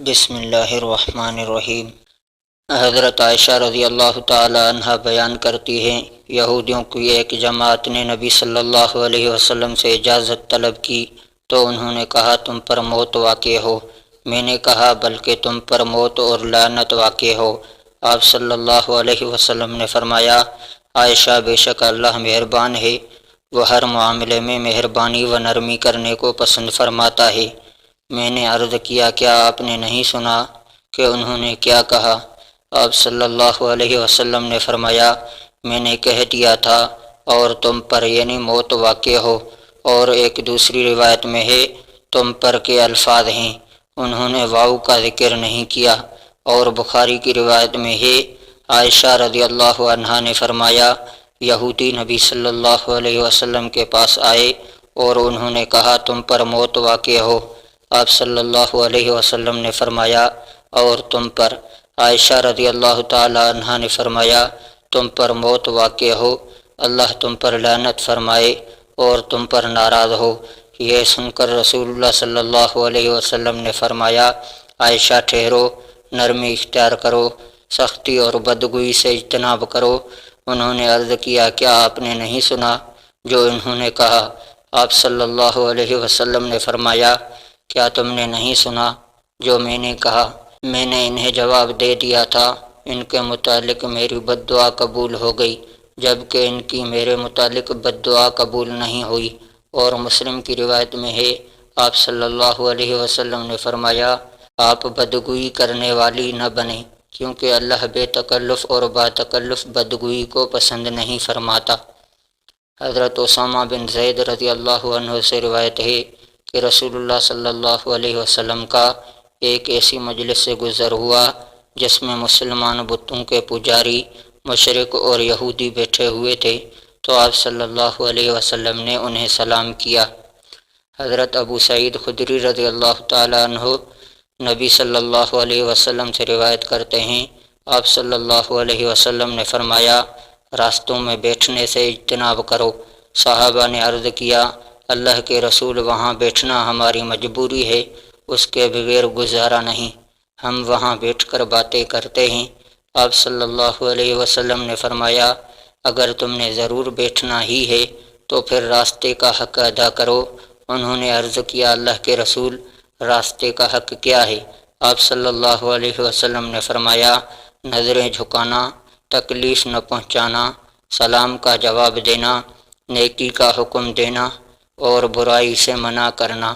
بسم اللہ الرحمن الرحیم۔ حضرت عائشہ رضی اللہ تعالی عنہ بیان کرتی ہیں، یہودیوں کی ایک جماعت نے نبی صلی اللہ علیہ وسلم سے اجازت طلب کی تو انہوں نے کہا تم پر موت واقع ہو۔ میں نے کہا بلکہ تم پر موت اور لعنت واقع ہو۔ آپ صلی اللہ علیہ وسلم نے فرمایا، عائشہ بے شک اللہ مہربان ہے، وہ ہر معاملے میں مہربانی و نرمی کرنے کو پسند فرماتا ہے۔ میں نے عرض کیا کیا آپ نے نہیں سنا کہ انہوں نے کیا کہا؟ آپ صلی اللہ علیہ وسلم نے فرمایا، میں نے کہہ دیا تھا اور تم پر یعنی موت واقع ہو، اور ایک دوسری روایت میں ہے تم پر کے الفاظ ہیں، انہوں نے واو کا ذکر نہیں کیا۔ اور بخاری کی روایت میں ہے عائشہ رضی اللہ عنہا نے فرمایا، یہودی نبی صلی اللہ علیہ وسلم کے پاس آئے اور انہوں نے کہا تم پر موت واقع ہو۔ آپ صلی اللہ علیہ وسلم نے فرمایا اور تم پر؟ عائشہ رضی اللہ تعالی عنہ نے فرمایا تم پر موت واقع ہو، اللہ تم پر لعنت فرمائے اور تم پر ناراض ہو۔ یہ سن کر رسول اللہ صلی اللہ علیہ وسلم نے فرمایا، عائشہ ٹھہرو، نرمی اختیار کرو، سختی اور بدگوئی سے اجتناب کرو۔ انہوں نے عرض کیا کیا آپ نے نہیں سنا جو انہوں نے کہا؟ آپ صلی اللہ علیہ وسلم نے فرمایا، کیا تم نے نہیں سنا جو میں نے کہا؟ میں نے انہیں جواب دے دیا تھا، ان کے متعلق میری بد دعا قبول ہو گئی، جبکہ ان کی میرے متعلق بد دعا قبول نہیں ہوئی۔ اور مسلم کی روایت میں ہے آپ صلی اللہ علیہ وسلم نے فرمایا، آپ بدگوئی کرنے والی نہ بنیں، کیونکہ اللہ بے تکلف اور با تکلف بدگوئی کو پسند نہیں فرماتا۔ حضرت اسامہ بن زید رضی اللہ عنہ سے روایت ہے کہ رسول اللہ صلی اللہ علیہ وسلم کا ایک ایسی مجلس سے گزر ہوا جس میں مسلمان بتوں کے پجاری، مشرک اور یہودی بیٹھے ہوئے تھے، تو آپ صلی اللہ علیہ وسلم نے انہیں سلام کیا۔ حضرت ابو سعید خدری رضی اللہ تعالیٰ عنہ نبی صلی اللہ علیہ وسلم سے روایت کرتے ہیں، آپ صلی اللہ علیہ وسلم نے فرمایا، راستوں میں بیٹھنے سے اجتناب کرو۔ صحابہ نے عرض کیا، اللہ کے رسول وہاں بیٹھنا ہماری مجبوری ہے، اس کے بغیر گزارا نہیں، ہم وہاں بیٹھ کر باتیں کرتے ہیں۔ آپ صلی اللہ علیہ وسلم نے فرمایا، اگر تم نے ضرور بیٹھنا ہی ہے تو پھر راستے کا حق ادا کرو۔ انہوں نے عرض کیا، اللہ کے رسول راستے کا حق کیا ہے؟ آپ صلی اللہ علیہ وسلم نے فرمایا، نظریں جھکانا، تکلیف نہ پہنچانا، سلام کا جواب دینا، نیکی کا حکم دینا اور برائی سے منع کرنا۔